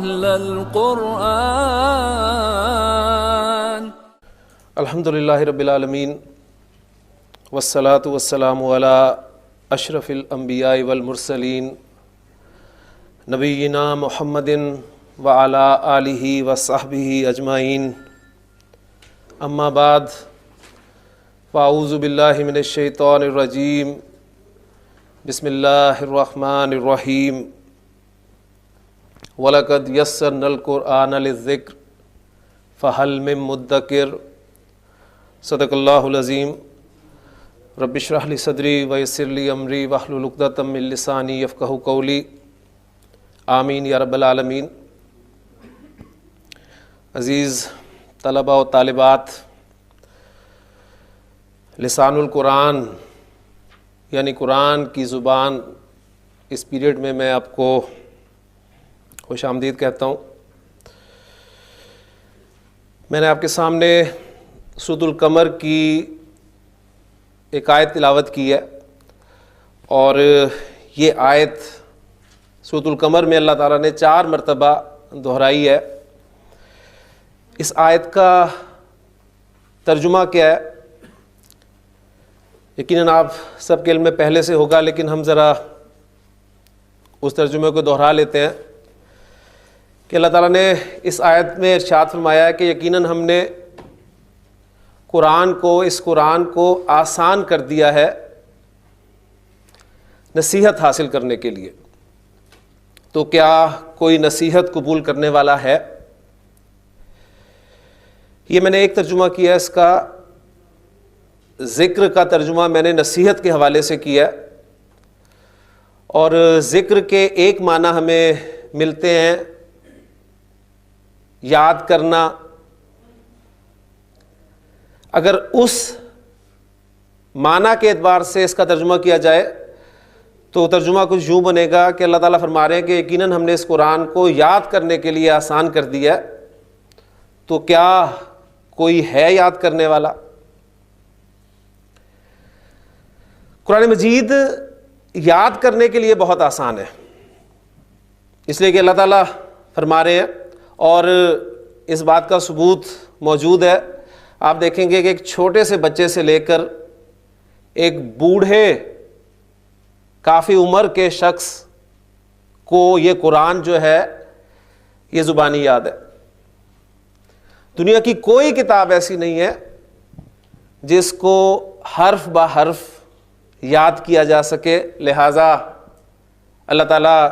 أهل القرآن. الحمد للہ رب العالمین والصلاة والسلام علی اشرف الانبیاء والمرسلین نبینا محمد وعلی آلہ وصحبہ اجمعین، اما بعد فاعوذ باللہ من الشیطان الرجیم، بسم اللہ الرحمن الرحیم، وَلَقَدْ يَسَّرْنَا الْقُرْآنَ لِلذِّكْرِ فَهَلْ مِن مُدَّكِرٍ۔ صدق اللہ العظیم۔ رب اشرح لی صدری ویسر لی امری واحلل عقدۃ من لسانی یفقہوا قولی، آمین یا رب العالمین۔ عزیز طلباء و طالبات، لسان القرآن یعنی قرآن کی زبان، اس پیریڈ میں میں آپ کو خوش آمدید کہتا ہوں۔ میں نے آپ کے سامنے سورۃ القمر کی ایک آیت تلاوت کی ہے، اور یہ آیت سورۃ القمر میں اللہ تعالیٰ نے 4 مرتبہ دہرائی ہے۔ اس آیت کا ترجمہ کیا ہے یقیناً آپ سب کے علم میں پہلے سے ہوگا، لیکن ہم ذرا اس ترجمے کو دہرا لیتے ہیں کہ اللہ تعالیٰ نے اس آیت میں ارشاد فرمایا ہے کہ یقیناً ہم نے اس قرآن کو آسان کر دیا ہے نصیحت حاصل کرنے کے لیے۔ تو کیا کوئی نصیحت قبول کرنے والا ہے؟ یہ میں نے ایک ترجمہ کیا ہے، اس کا ذکر کا ترجمہ میں نے نصیحت کے حوالے سے کیا ہے، اور ذکر کے ایک معنی ہمیں ملتے ہیں یاد کرنا۔ اگر اس معنی کے اعتبار سے اس کا ترجمہ کیا جائے تو ترجمہ کچھ یوں بنے گا کہ اللہ تعالیٰ فرما رہے ہیں کہ یقیناً ہم نے اس قرآن کو یاد کرنے کے لیے آسان کر دیا ہے، تو کیا کوئی ہے یاد کرنے والا؟ قرآن مجید یاد کرنے کے لیے بہت آسان ہے، اس لیے کہ اللہ تعالیٰ فرما رہے ہیں، اور اس بات کا ثبوت موجود ہے۔ آپ دیکھیں گے کہ ایک چھوٹے سے بچے سے لے کر ایک بوڑھے کافی عمر کے شخص کو یہ قرآن جو ہے یہ زبانی یاد ہے۔ دنیا کی کوئی کتاب ایسی نہیں ہے جس کو حرف بہ حرف یاد کیا جا سکے، لہٰذا اللہ تعالیٰ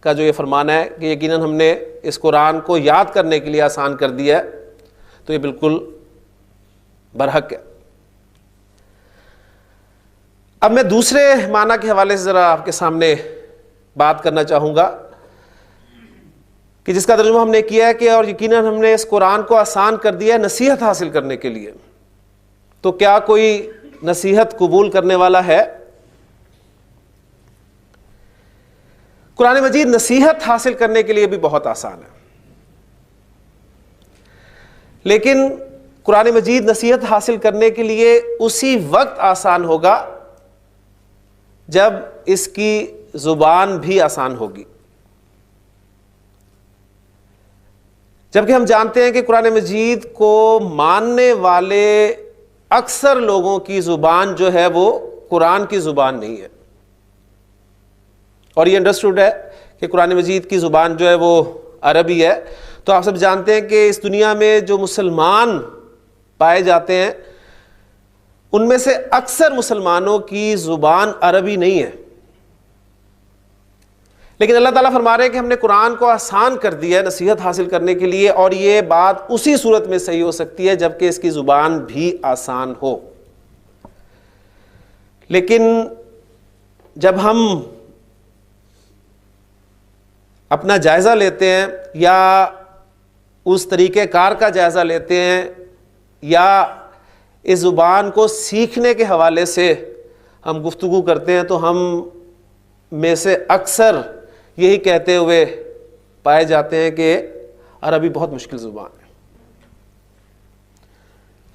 کا جو یہ فرمان ہے کہ یقیناً ہم نے اس قرآن کو یاد کرنے کے لیے آسان کر دیا ہے، تو یہ بالکل برحق ہے۔ اب میں دوسرے معنی کے حوالے سے ذرا آپ کے سامنے بات کرنا چاہوں گا کہ جس کا ترجمہ ہم نے کیا ہے کہ اور یقیناً ہم نے اس قرآن کو آسان کر دیا ہے نصیحت حاصل کرنے کے لیے، تو کیا کوئی نصیحت قبول کرنے والا ہے؟ قرآن مجید نصیحت حاصل کرنے کے لیے بھی بہت آسان ہے، لیکن قرآن مجید نصیحت حاصل کرنے کے لیے اسی وقت آسان ہوگا جب اس کی زبان بھی آسان ہوگی۔ جبکہ ہم جانتے ہیں کہ قرآن مجید کو ماننے والے اکثر لوگوں کی زبان جو ہے وہ قرآن کی زبان نہیں ہے، اور یہ انڈرسٹوڈ ہے کہ قرآن مجید کی زبان جو ہے وہ عربی ہے۔ تو آپ سب جانتے ہیں کہ اس دنیا میں جو مسلمان پائے جاتے ہیں ان میں سے اکثر مسلمانوں کی زبان عربی نہیں ہے، لیکن اللہ تعالیٰ فرما رہے ہیں کہ ہم نے قرآن کو آسان کر دیا ہے نصیحت حاصل کرنے کے لیے، اور یہ بات اسی صورت میں صحیح ہو سکتی ہے جبکہ اس کی زبان بھی آسان ہو۔ لیکن جب ہم اپنا جائزہ لیتے ہیں یا اس طریقہ کار کا جائزہ لیتے ہیں یا اس زبان کو سیکھنے کے حوالے سے ہم گفتگو کرتے ہیں تو ہم میں سے اکثر یہی کہتے ہوئے پائے جاتے ہیں کہ عربی بہت مشکل زبان ہے،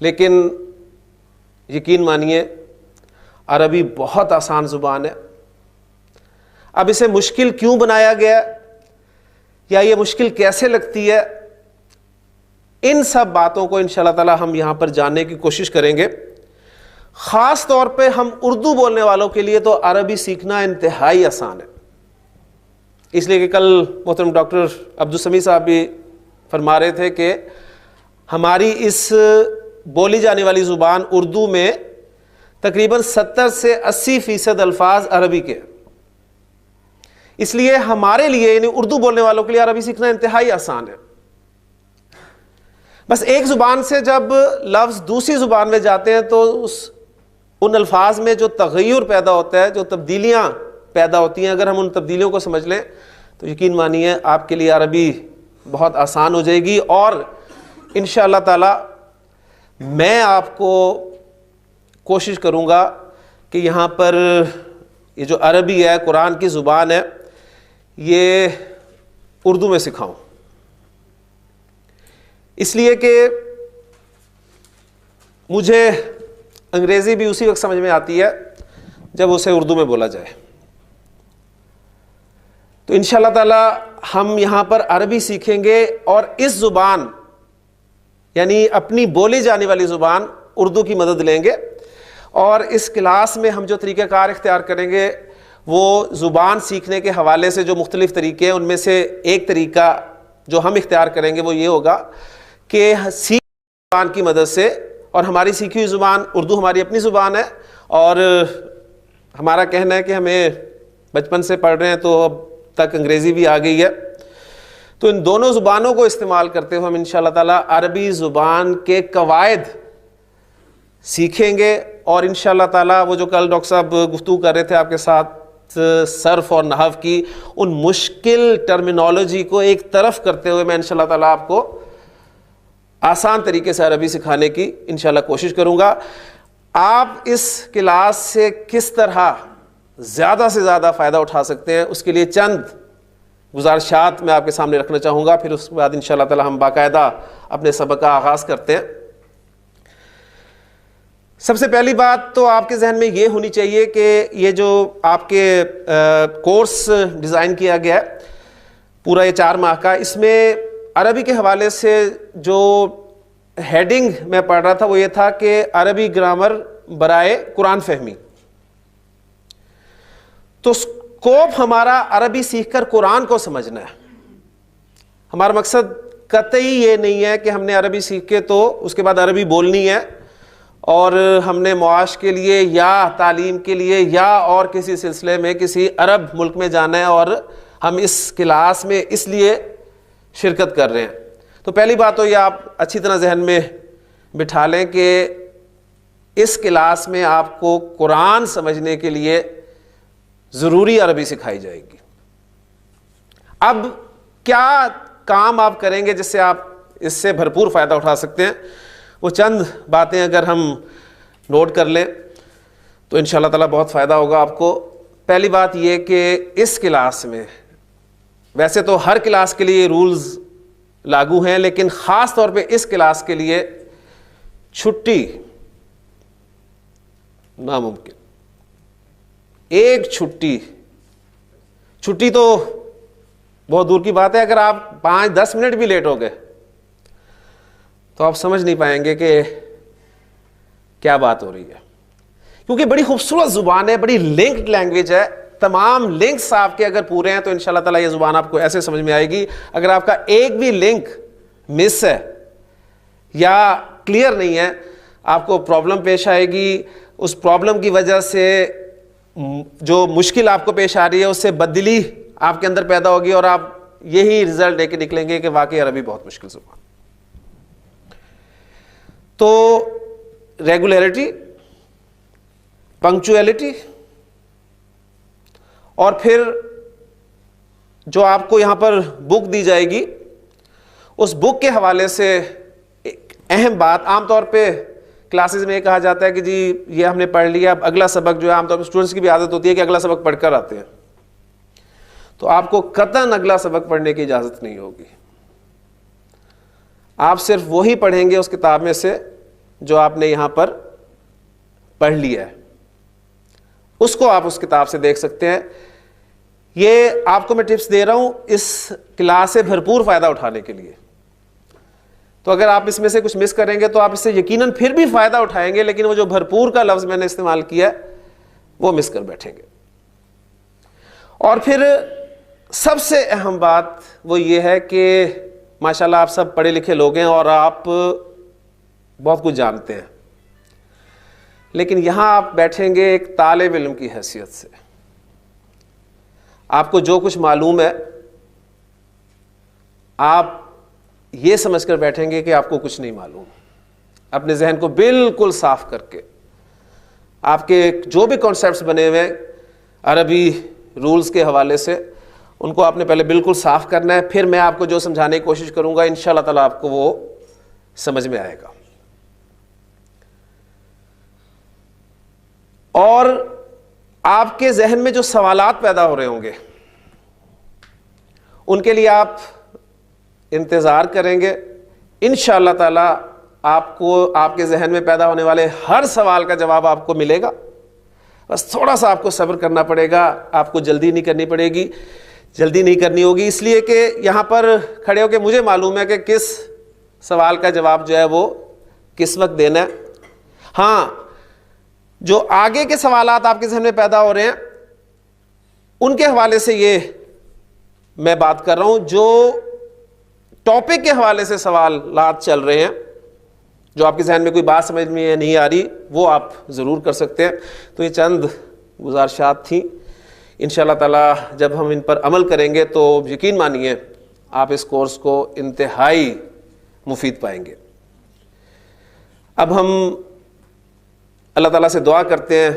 لیکن یقین مانیے عربی بہت آسان زبان ہے۔ اب اسے مشکل کیوں بنایا گیا؟ یا یہ مشکل کیسے لگتی ہے، ان سب باتوں کو انشاءاللہ تعالی ہم یہاں پر جاننے کی کوشش کریں گے۔ خاص طور پہ ہم اردو بولنے والوں کے لیے تو عربی سیکھنا انتہائی آسان ہے، اس لیے کہ کل محترم ڈاکٹر عبدالسمیع صاحب بھی فرما رہے تھے کہ ہماری اس بولی جانے والی زبان اردو میں تقریباً 70 سے 80% الفاظ عربی کے، اس لیے ہمارے لیے یعنی اردو بولنے والوں کے لیے عربی سیکھنا انتہائی آسان ہے۔ بس ایک زبان سے جب لفظ دوسری زبان میں جاتے ہیں تو ان الفاظ میں جو تغیر پیدا ہوتا ہے، جو تبدیلیاں پیدا ہوتی ہیں، اگر ہم ان تبدیلیوں کو سمجھ لیں تو یقین مانیے آپ کے لیے عربی بہت آسان ہو جائے گی۔ اور انشاءاللہ تعالی میں آپ کو کوشش کروں گا کہ یہاں پر یہ جو عربی ہے، قرآن کی زبان ہے، یہ اردو میں سکھاؤں، اس لیے کہ مجھے انگریزی بھی اسی وقت سمجھ میں آتی ہے جب اسے اردو میں بولا جائے۔ تو انشاءاللہ تعالی ہم یہاں پر عربی سیکھیں گے اور اس زبان یعنی اپنی بولی جانے والی زبان اردو کی مدد لیں گے، اور اس کلاس میں ہم جو طریقہ کار اختیار کریں گے وہ زبان سیکھنے کے حوالے سے جو مختلف طریقے ہیں ان میں سے ایک طریقہ جو ہم اختیار کریں گے وہ یہ ہوگا کہ زبان کی مدد سے، اور ہماری سیکھی ہوئی زبان اردو ہماری اپنی زبان ہے، اور ہمارا کہنا ہے کہ ہمیں بچپن سے پڑھ رہے ہیں تو اب تک انگریزی بھی آ گئی ہے، تو ان دونوں زبانوں کو استعمال کرتے ہوئے ہم انشاءاللہ تعالی عربی زبان کے قواعد سیکھیں گے، اور انشاءاللہ تعالی وہ جو کل ڈاکٹر صاحب گفتگو کر رہے تھے آپ کے ساتھ صرف اور نحو کی، ان مشکل ٹرمینالوجی کو ایک طرف کرتے ہوئے میں انشاءاللہ تعالی آپ کو آسان طریقے سے عربی سکھانے کی انشاءاللہ کوشش کروں گا۔ آپ اس کلاس سے کس طرح زیادہ سے زیادہ فائدہ اٹھا سکتے ہیں، اس کے لیے چند گزارشات میں آپ کے سامنے رکھنا چاہوں گا، پھر اس کے بعد انشاءاللہ تعالی ہم باقاعدہ اپنے سبق کا آغاز کرتے ہیں۔ سب سے پہلی بات تو آپ کے ذہن میں یہ ہونی چاہیے کہ یہ جو آپ کے کورس ڈیزائن کیا گیا ہے پورا یہ 4 ماہ کا، اس میں عربی کے حوالے سے جو ہیڈنگ میں پڑھ رہا تھا وہ یہ تھا کہ عربی گرامر برائے قرآن فہمی۔ تو اسکوپ ہمارا عربی سیکھ کر قرآن کو سمجھنا ہے، ہمارا مقصد قطعی یہ نہیں ہے کہ ہم نے عربی سیکھ کے تو اس کے بعد عربی بولنی ہے اور ہم نے معاش کے لیے یا تعلیم کے لیے یا اور کسی سلسلے میں کسی عرب ملک میں جانا ہے اور ہم اس کلاس میں اس لیے شرکت کر رہے ہیں۔ تو پہلی بات تو یہ آپ اچھی طرح ذہن میں بٹھا لیں کہ اس کلاس میں آپ کو قرآن سمجھنے کے لیے ضروری عربی سکھائی جائے گی۔ اب کیا کام آپ کریں گے جس سے آپ اس سے بھرپور فائدہ اٹھا سکتے ہیں، وہ چند باتیں اگر ہم نوٹ کر لیں تو انشاءاللہ تعالی بہت فائدہ ہوگا آپ کو۔ پہلی بات یہ کہ اس کلاس میں، ویسے تو ہر کلاس کے لیے رولز لاگو ہیں لیکن خاص طور پہ اس کلاس کے لیے چھٹی ناممکن۔ ایک چھٹی تو بہت دور کی بات ہے، اگر آپ 5-10 منٹ بھی لیٹ ہو گئے تو آپ سمجھ نہیں پائیں گے کہ کیا بات ہو رہی ہے، کیونکہ بڑی خوبصورت زبان ہے، بڑی لنکڈ لینگویج ہے، تمام لنکس آپ کے اگر پورے ہیں تو انشاءاللہ تعالی یہ زبان آپ کو ایسے سمجھ میں آئے گی۔ اگر آپ کا ایک بھی لنک مس ہے یا کلیئر نہیں ہے، آپ کو پرابلم پیش آئے گی، اس پرابلم کی وجہ سے جو مشکل آپ کو پیش آ رہی ہے اس سے بددلی آپ کے اندر پیدا ہوگی اور آپ یہی رزلٹ لے کے نکلیں گے کہ واقعی عربی بہت مشکل زبان۔ تو ریگولیرٹی، پنکچویلٹی، اور پھر جو آپ کو یہاں پر بک دی جائے گی اس بک کے حوالے سے ایک اہم بات، عام طور پہ کلاسز میں یہ کہا جاتا ہے کہ جی یہ ہم نے پڑھ لیا، اب اگلا سبق جو ہے عام طور پہ اسٹوڈنٹس کی بھی عادت ہوتی ہے کہ اگلا سبق پڑھ کر آتے ہیں، تو آپ کو قطعاً اگلا سبق پڑھنے کی اجازت نہیں ہوگی۔ آپ صرف وہی پڑھیں گے اس کتاب میں سے جو آپ نے یہاں پر پڑھ لیا ہے، اس کو آپ اس کتاب سے دیکھ سکتے ہیں۔ یہ آپ کو میں ٹپس دے رہا ہوں اس کلاس سے بھرپور فائدہ اٹھانے کے لیے. تو اگر آپ اس میں سے کچھ مس کریں گے تو آپ اس سے یقیناً پھر بھی فائدہ اٹھائیں گے, لیکن وہ جو بھرپور کا لفظ میں نے استعمال کیا ہے وہ مس کر بیٹھیں گے. اور پھر سب سے اہم بات وہ یہ ہے کہ ماشاءاللہ آپ سب پڑھے لکھے لوگ ہیں اور آپ بہت کچھ جانتے ہیں, لیکن یہاں آپ بیٹھیں گے ایک طالب علم کی حیثیت سے. آپ کو جو کچھ معلوم ہے آپ یہ سمجھ کر بیٹھیں گے کہ آپ کو کچھ نہیں معلوم. اپنے ذہن کو بالکل صاف کر کے آپ کے جو بھی کانسیپٹس بنے ہوئے ہیں عربی رولز کے حوالے سے, ان کو آپ نے پہلے بالکل صاف کرنا ہے. پھر میں آپ کو جو سمجھانے کی کوشش کروں گا انشاءاللہ تعالیٰ آپ کو وہ سمجھ میں آئے گا. اور آپ کے ذہن میں جو سوالات پیدا ہو رہے ہوں گے ان کے لیے آپ انتظار کریں گے. انشاءاللہ تعالیٰ آپ کو آپ کے ذہن میں پیدا ہونے والے ہر سوال کا جواب آپ کو ملے گا. بس تھوڑا سا آپ کو صبر کرنا پڑے گا, آپ کو جلدی نہیں کرنی پڑے گی, جلدی نہیں کرنی ہوگی, اس لیے کہ یہاں پر کھڑے ہو کے مجھے معلوم ہے کہ کس سوال کا جواب جو ہے وہ کس وقت دینا ہے. ہاں, جو آگے کے سوالات آپ کے ذہن میں پیدا ہو رہے ہیں ان کے حوالے سے یہ میں بات کر رہا ہوں. جو ٹاپک کے حوالے سے سوالات چل رہے ہیں, جو آپ کے ذہن میں کوئی بات سمجھ میں نہیں آ رہی, وہ آپ ضرور کر سکتے ہیں. تو یہ چند گزارشات تھیں. انشاءاللہ تعالیٰ جب ہم ان پر عمل کریں گے تو یقین مانیے آپ اس کورس کو انتہائی مفید پائیں گے. اب ہم اللہ تعالیٰ سے دعا کرتے ہیں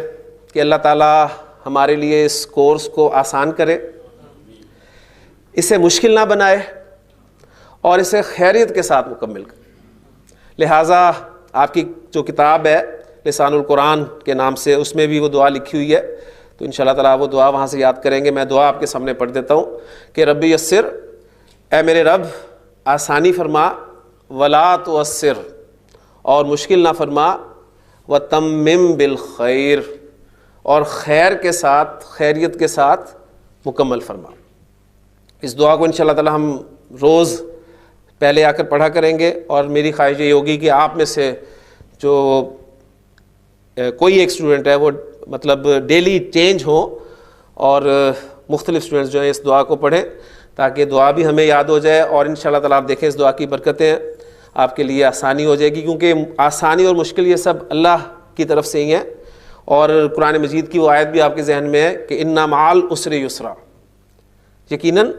کہ اللہ تعالیٰ ہمارے لیے اس کورس کو آسان کرے, اسے مشکل نہ بنائے اور اسے خیریت کے ساتھ مکمل کرے. لہٰذا آپ کی جو کتاب ہے لسان القرآن کے نام سے, اس میں بھی وہ دعا لکھی ہوئی ہے, تو انشاءاللہ تعالیٰ وہ دعا وہاں سے یاد کریں گے. میں دعا آپ کے سامنے پڑھ دیتا ہوں کہ ربی یسر, اے میرے رب آسانی فرما, ولا تعسر, اور مشکل نہ فرما, وتمم بالخیر, اور خیر کے ساتھ خیریت کے ساتھ مکمل فرما. اس دعا کو انشاءاللہ تعالیٰ ہم روز پہلے آ کر پڑھا کریں گے, اور میری خواہش یہ ہوگی کہ آپ میں سے جو کوئی ایک اسٹوڈنٹ ہے وہ مطلب ڈیلی چینج ہو اور مختلف اسٹوڈنٹس جو ہیں اس دعا کو پڑھیں تاکہ دعا بھی ہمیں یاد ہو جائے. اور انشاءاللہ تعالیٰ آپ دیکھیں اس دعا کی برکتیں آپ کے لیے آسانی ہو جائے گی, کیونکہ آسانی اور مشکل یہ سب اللہ کی طرف سے ہی ہیں. اور قرآن مجید کی وہ آیت بھی آپ کے ذہن میں ہے کہ اِنَّ مَعَ الْعُسْرِ یُسْرًا, یقیناً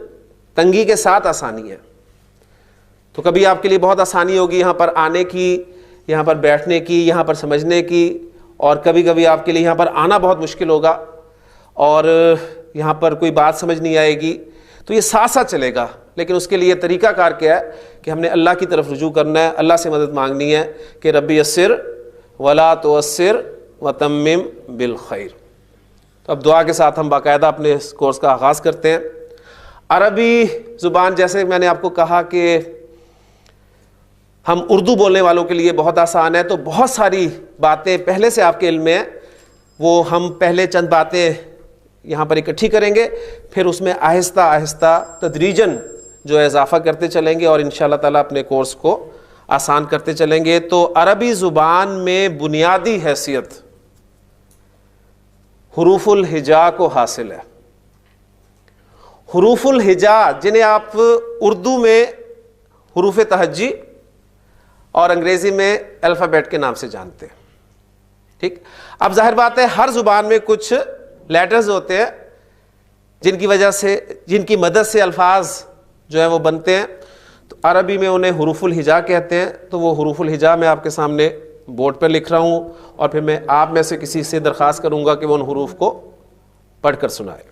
تنگی کے ساتھ آسانی ہے. تو کبھی آپ کے لیے بہت آسانی ہوگی یہاں پر آنے کی, یہاں پر بیٹھنے کی, یہاں پر سمجھنے کی, اور کبھی کبھی آپ کے لیے یہاں پر آنا بہت مشکل ہوگا اور یہاں پر کوئی بات سمجھ نہیں آئے گی. تو یہ ساتھ ساتھ چلے گا, لیکن اس کے لیے طریقہ کار کیا ہے کہ ہم نے اللہ کی طرف رجوع کرنا ہے, اللہ سے مدد مانگنی ہے کہ ربی یسر ولا تعسر وتمم بالخیر. تو اب دعا کے ساتھ ہم باقاعدہ اپنے اس کورس کا آغاز کرتے ہیں. عربی زبان, جیسے میں نے آپ کو کہا کہ ہم اردو بولنے والوں کے لیے بہت آسان ہے, تو بہت ساری باتیں پہلے سے آپ کے علم میں ہیں, وہ ہم پہلے چند باتیں یہاں پر اکٹھی کریں گے, پھر اس میں آہستہ آہستہ تدریجاً جو ہے اضافہ کرتے چلیں گے اور انشاءاللہ تعالیٰ اپنے کورس کو آسان کرتے چلیں گے. تو عربی زبان میں بنیادی حیثیت حروف الہجا کو حاصل ہے. حروف الہجا جنہیں آپ اردو میں حروف تہجی اور انگریزی میں الفابیٹ کے نام سے جانتے ہیں. ٹھیک, اب ظاہر بات ہے ہر زبان میں کچھ لیٹرز ہوتے ہیں جن کی وجہ سے, جن کی مدد سے الفاظ جو ہیں وہ بنتے ہیں. تو عربی میں انہیں حروف الہجا کہتے ہیں. تو وہ حروف الہجا میں آپ کے سامنے بورڈ پر لکھ رہا ہوں, اور پھر میں آپ میں سے کسی سے درخواست کروں گا کہ وہ ان حروف کو پڑھ کر سنائے.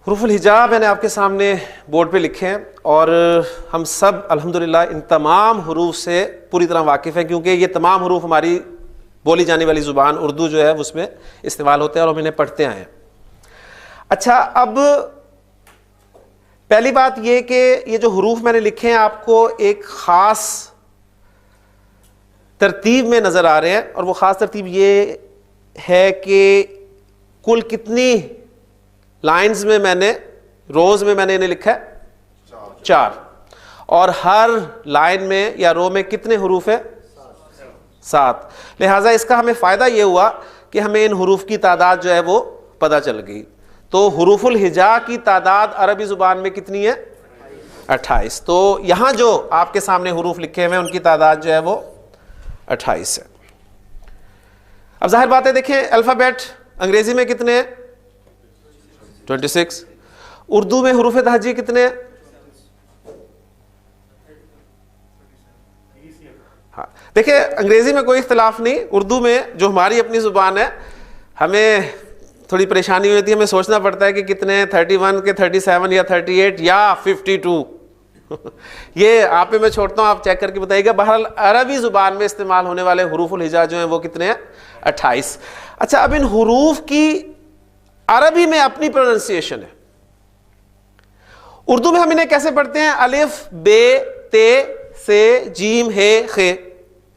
حروف الہجا میں نے آپ کے سامنے بورڈ پہ لکھے ہیں اور ہم سب الحمدللہ ان تمام حروف سے پوری طرح واقف ہیں، کیونکہ یہ تمام حروف ہماری بولی جانے والی زبان اردو جو ہے اس میں استعمال ہوتے ہیں اور ہم انہیں پڑھتے آئے ہیں۔ اچھا، اب پہلی بات یہ کہ یہ جو حروف میں نے لکھے ہیں آپ کو ایک خاص ترتیب میں نظر آ رہے ہیں، اور وہ خاص ترتیب یہ ہے کہ کل کتنی لائنز میں میں نے روز میں نے انہیں لکھا ہے 4، اور ہر لائن میں یا رو میں کتنے حروف ہیں 7۔ لہٰذا اس کا ہمیں فائدہ یہ ہوا کہ ہمیں ان حروف کی تعداد جو ہے وہ پتہ چل گئی۔ تو حروف الہجا کی تعداد عربی زبان میں کتنی ہے 28۔ تو یہاں جو آپ کے سامنے حروف لکھے ہوئے ہیں ان کی تعداد جو ہے وہ 28 ہے۔ اب ظاہر بات ہے، دیکھیں الفابیٹ انگریزی میں کتنے ہیں 26، اردو میں حروف تہجی کتنے ہیں؟ ہاں دیکھیں انگریزی میں کوئی اختلاف نہیں، اردو میں جو ہماری اپنی زبان ہے ہمیں تھوڑی پریشانی ہوتی ہے، ہمیں سوچنا پڑتا ہے کہ کتنے 31 کے 37 یا 38 یا 52 یہ آپ پہ میں چھوڑتا ہوں، آپ چیک کر کے بتائیے گا۔ بہرحال عربی زبان میں استعمال ہونے والے حروف الہجا جو ہیں وہ کتنے ہیں 28۔ اچھا، اب ان حروف کی عربی میں اپنی پروننسیشن ہے۔ اردو میں ہم انہیں کیسے پڑھتے ہیں؟ الف بے تے سے جیم ہے خے،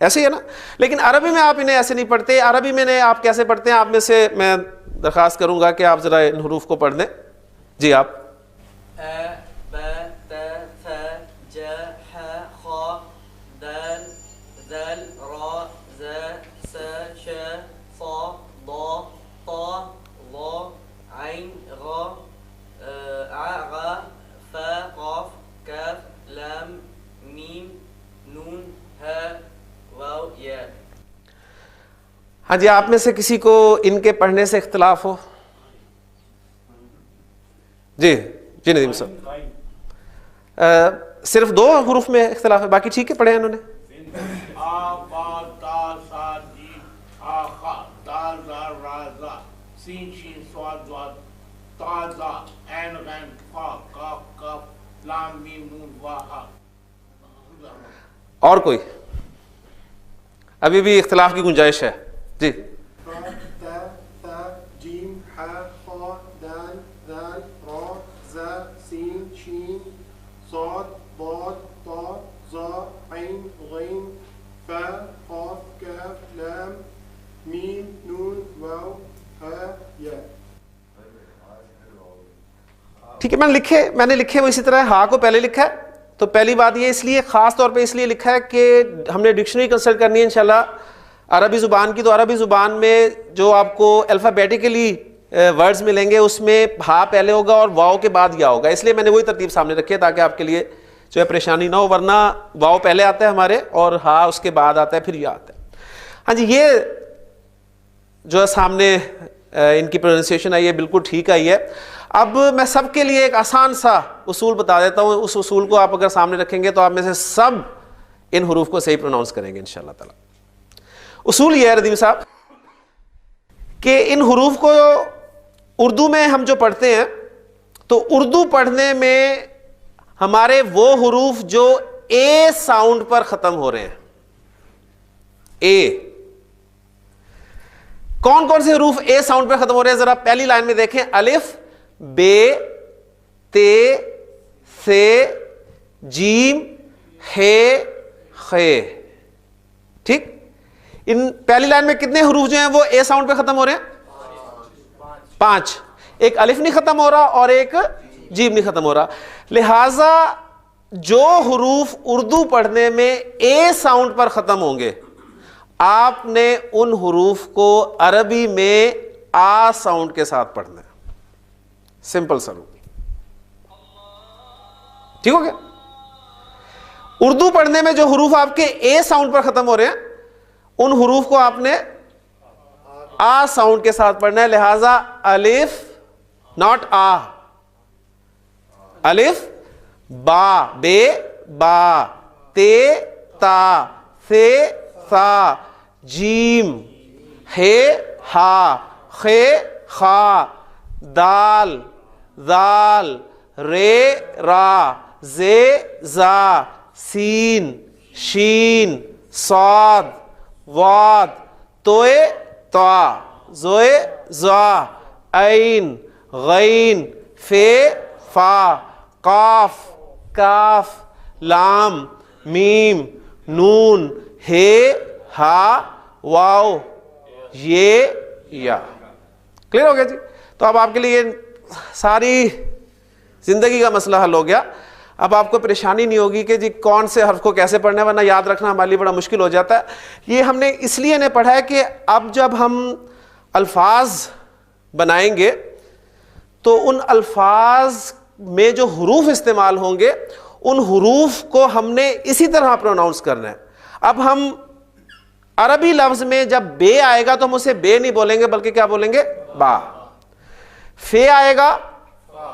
ایسے ہی ہے نا، لیکن عربی میں آپ انہیں ایسے نہیں پڑھتے۔ عربی میں آپ کیسے پڑھتے ہیں؟ آپ میں سے میں درخواست کروں گا کہ آپ ذرا ان حروف کو پڑھ دیں۔ جی آپ ہاں جی، آپ میں سے کسی کو ان کے پڑھنے سے اختلاف ہو؟ جی جی ندیم صاحب، صرف 2 حروف میں اختلاف ہے، باقی ٹھیک ہے پڑھے انہوں نے۔ اور کوئی؟ ابھی بھی اختلاف کی گنجائش ہے۔ جی ٹھیک ہے، میں نے لکھے وہ اسی طرح ہا کو پہلے لکھا ہے۔ تو پہلی بات یہ اس لیے خاص طور پہ اس لیے لکھا ہے کہ ہم نے ڈکشنری کنسلٹ کرنی ہے انشاءاللہ عربی زبان کی، تو عربی زبان میں جو آپ کو الفابیٹیکلی ورڈز ملیں گے اس میں ہا پہلے ہوگا اور واؤ کے بعد یا ہوگا، اس لیے میں نے وہی ترتیب سامنے رکھی ہے تاکہ آپ کے لیے جو ہے پریشانی نہ ہو، ورنہ واؤ پہلے آتا ہے ہمارے اور ہا اس کے بعد آتا ہے پھر یا آتا ہے۔ ہاں جی، یہ جو ہے سامنے ان کی پروننسیشن آئی ہے بالکل ٹھیک آئی ہے۔ اب میں سب کے لیے ایک آسان سا اصول بتا دیتا ہوں، اس اصول کو آپ اگر سامنے رکھیں گے تو آپ میں سے سب ان حروف کو صحیح پروناؤنس کریں گے انشاءاللہ تعالی۔ اصول یہ ہے ردیم صاحب کہ ان حروف کو اردو میں ہم جو پڑھتے ہیں تو اردو پڑھنے میں ہمارے وہ حروف جو اے ساؤنڈ پر ختم ہو رہے ہیں، اے، کون کون سے حروف اے ساؤنڈ پر ختم ہو رہے ہیں؟ ذرا پہلی لائن میں دیکھیں، الف بے تے سے جیم ہے خے، ٹھیک؟ ان پہلی لائن میں کتنے حروف جو ہیں وہ اے ساؤنڈ پہ ختم ہو رہے ہیں؟ 5۔ ایک الف نہیں ختم ہو رہا اور ایک جیم نہیں ختم ہو رہا، لہذا جو حروف اردو پڑھنے میں اے ساؤنڈ پر ختم ہوں گے آپ نے ان حروف کو عربی میں آ ساؤنڈ کے ساتھ پڑھنا ہے، سمپل سا رول، ٹھیک ہو گیا؟ اردو پڑھنے میں جو حروف آپ کے اے ساؤنڈ پر ختم ہو رہے ہیں ان حروف کو آپ نے آ ساؤنڈ کے ساتھ پڑھنا ہے، لہذا الف ناٹ آ، الف با بے با تے تا سے سا جیم ہے ہا خے خا دال ذال رے را زے زا سین شین صاد واد توئے طا زوئے زا عین غین فے فا قاف کاف لام میم نون ہے ہا واو یہ یا. کلیئر ہو گیا جی؟ تو اب آپ کے لیے ساری زندگی کا مسئلہ حل ہو گیا. اب آپ کو پریشانی نہیں ہوگی کہ جی کون سے حرف کو کیسے پڑھنا ہے، ورنہ یاد رکھنا ہمارے لیے بڑا مشکل ہو جاتا ہے. یہ ہم نے اس لیے نہیں پڑھا ہے کہ اب جب ہم الفاظ بنائیں گے تو ان الفاظ میں جو حروف استعمال ہوں گے ان حروف کو ہم نے اسی طرح پروناؤنس کرنا ہے. اب ہم عربی لفظ میں جب بے آئے گا تو ہم اسے بے نہیں بولیں گے بلکہ کیا بولیں گے؟ با. فے آئے گا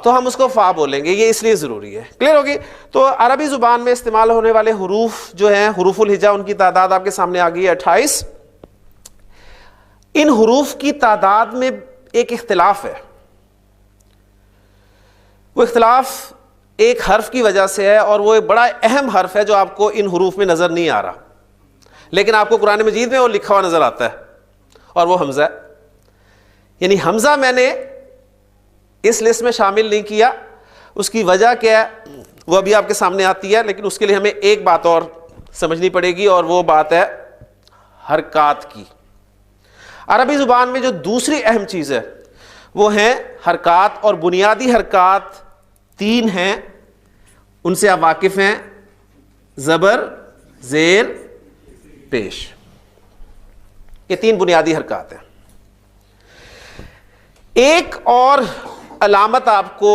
تو ہم اس کو فا بولیں گے. یہ اس لیے ضروری ہے. کلیئر ہوگی؟ تو عربی زبان میں استعمال ہونے والے حروف جو ہیں حروف الہجا، ان کی تعداد آپ کے سامنے آ گئی ہے 28. ان حروف کی تعداد میں ایک اختلاف ہے. وہ اختلاف ایک حرف کی وجہ سے ہے اور وہ ایک بڑا اہم حرف ہے جو آپ کو ان حروف میں نظر نہیں آ رہا، لیکن آپ کو قرآن مجید میں وہ لکھا ہوا نظر آتا ہے، اور وہ حمزہ ہے. یعنی حمزہ میں نے اس لسٹ میں شامل نہیں کیا. اس کی وجہ کیا ہے وہ ابھی آپ کے سامنے آتی ہے، لیکن اس کے لیے ہمیں ایک بات اور سمجھنی پڑے گی، اور وہ بات ہے حرکات کی. عربی زبان میں جو دوسری اہم چیز ہے وہ ہیں حرکات، اور بنیادی حرکات 3 ہیں. ان سے آپ واقف ہیں: زبر، زیر، پیش. یہ 3 بنیادی حرکات ہیں. ایک اور علامت آپ کو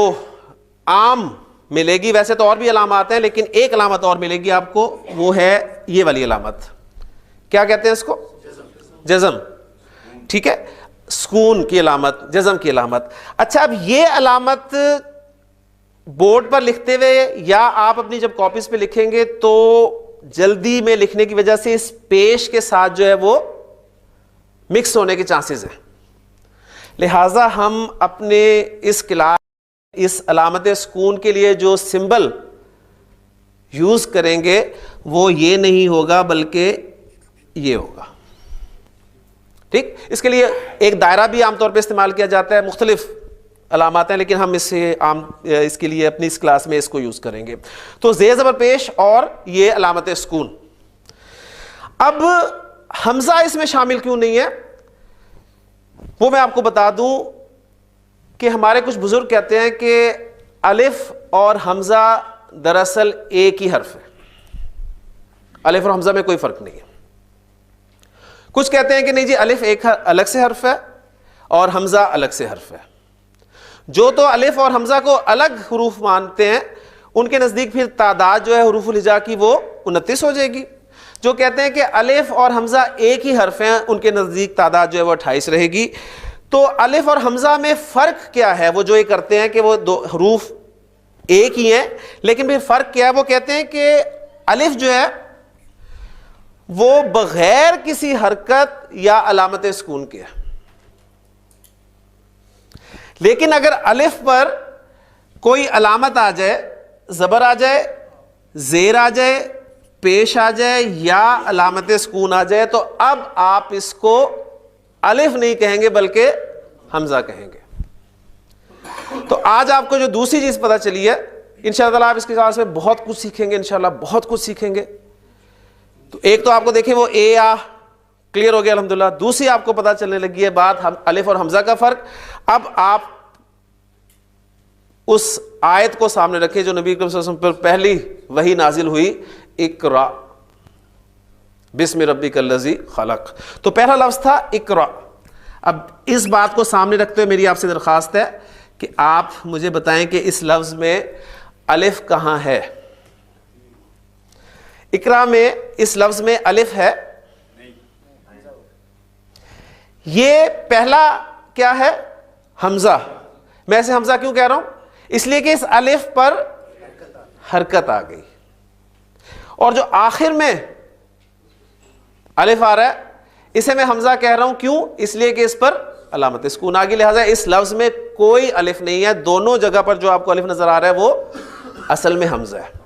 عام ملے گی، ویسے تو اور بھی علامات ہیں لیکن ایک علامت اور ملے گی آپ کو، وہ ہے یہ والی علامت. کیا کہتے ہیں اس کو؟ جزم. ٹھیک ہے، سکون کی علامت، جزم کی علامت. اچھا، اب یہ علامت بورڈ پر لکھتے ہوئے یا آپ اپنی جب کاپیز پہ لکھیں گے تو جلدی میں لکھنے کی وجہ سے اس پیش کے ساتھ جو ہے وہ مکس ہونے کے چانسز ہیں. لہٰذا ہم اپنے اس کلاس اس علامت سکون کے لیے جو سمبل یوز کریں گے وہ یہ نہیں ہوگا بلکہ یہ ہوگا. ٹھیک، اس کے لیے ایک دائرہ بھی عام طور پہ استعمال کیا جاتا ہے. مختلف علامات ہیں لیکن ہم اس کے لیے اپنی اس کلاس میں اس کو یوز کریں گے. تو زیر زبر پیش اور یہ علامت سکون. اب حمزہ اس میں شامل کیوں نہیں ہے وہ میں آپ کو بتا دوں کہ ہمارے کچھ بزرگ کہتے ہیں کہ الف اور حمزہ دراصل ایک ہی حرف ہے. الف اور حمزہ میں کوئی فرق نہیں ہے. کچھ کہتے ہیں کہ نہیں جی، الف ایک الگ سے حرف ہے اور حمزہ الگ سے حرف ہے. جو تو الف اور حمزہ کو الگ حروف مانتے ہیں ان کے نزدیک پھر تعداد جو ہے حروف الہجا کی وہ 29 ہو جائے گی. جو کہتے ہیں کہ الف اور حمزہ ایک ہی حرف ہیں ان کے نزدیک تعداد جو ہے وہ 28 رہے گی. تو الف اور حمزہ میں فرق کیا ہے؟ وہ جو یہ کرتے ہیں کہ وہ دو حروف ایک ہی ہیں لیکن پھر فرق کیا ہے؟ وہ کہتے ہیں کہ الف جو ہے وہ بغیر کسی حرکت یا علامت سکون کے ہے، لیکن اگر الف پر کوئی علامت آ جائے، زبر آ جائے، زیر آ جائے، پیش آ جائے یا علامت سکون آ جائے تو اب آپ اس کو الف نہیں کہیں گے بلکہ حمزہ کہیں گے. تو آج آپ کو جو دوسری چیز پتہ چلی ہے، انشاءاللہ آپ اس کے ساتھ میں بہت کچھ سیکھیں گے، انشاءاللہ بہت کچھ سیکھیں گے. تو ایک تو آپ کو دیکھیں وہ اے آ کلیئر ہو گیا الحمدللہ. دوسری آپ کو پتہ چلنے لگی ہے بات الف اور حمزہ کا فرق. اب آپ اس آیت کو سامنے رکھیں جو نبی کریم صلی اللہ علیہ وسلم پر پہلی وحی نازل ہوئی، اقرا بسم ربک الذی خلق. تو پہلا لفظ تھا اقرا. اب اس بات کو سامنے رکھتے ہوئے میری آپ سے درخواست ہے کہ آپ مجھے بتائیں کہ اس لفظ میں الف کہاں ہے؟ اقرا میں اس لفظ میں الف ہے؟ یہ پہلا کیا ہے؟ حمزہ. میں ایسے حمزہ کیوں کہہ رہا ہوں؟ اس لیے کہ اس الف پر حرکت آ گئی. اور جو آخر میں الف آ رہا ہے اسے میں حمزہ کہہ رہا ہوں. کیوں؟ اس لیے کہ اس پر علامت سکون آ گئی. لہٰذا اس لفظ میں کوئی الف نہیں ہے, دونوں جگہ پر جو آپ کو الف نظر آ رہا ہے وہ اصل میں حمزہ ہے.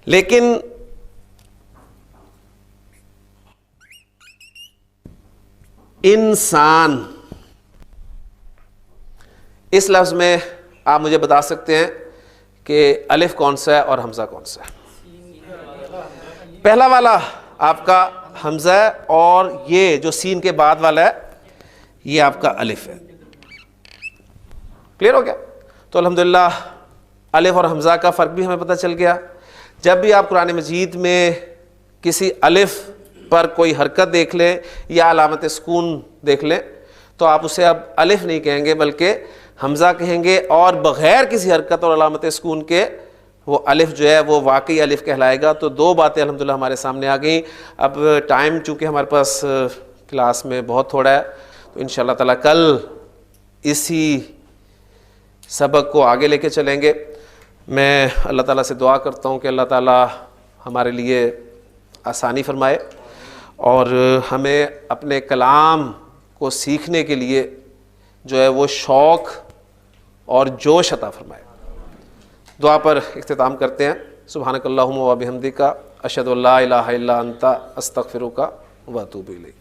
لیکن انسان, اس لفظ میں آپ مجھے بتا سکتے ہیں کہ الف کون سا ہے اور حمزہ کون سا ہے؟ پہلا والا آپ کا حمزہ ہے اور یہ جو سین کے بعد والا ہے یہ آپ کا الف ہے. کلیئر ہو گیا؟ تو الحمدللہ الف اور حمزہ کا فرق بھی ہمیں پتہ چل گیا. جب بھی آپ قرآن مجید میں کسی الف پر کوئی حرکت دیکھ لیں یا علامت سکون دیکھ لیں تو آپ اسے اب الف نہیں کہیں گے بلکہ حمزہ کہیں گے, اور بغیر کسی حرکت اور علامت سکون کے وہ الف جو ہے وہ واقعی الف کہلائے گا. تو دو باتیں الحمدللہ ہمارے سامنے آ گئیں. اب ٹائم چونکہ ہمارے پاس کلاس میں بہت تھوڑا ہے تو انشاءاللہ تعالیٰ کل اسی سبق کو آگے لے کے چلیں گے. میں اللہ تعالیٰ سے دعا کرتا ہوں کہ اللہ تعالیٰ ہمارے لیے آسانی فرمائے اور ہمیں اپنے کلام کو سیکھنے کے لیے جو ہے وہ شوق اور جوش عطا فرمائے. دعا پر اختتام کرتے ہیں. سبحانک اللہم و بحمدک اشہد ان لا الہ الا انت استغفرک و اتوب الیک.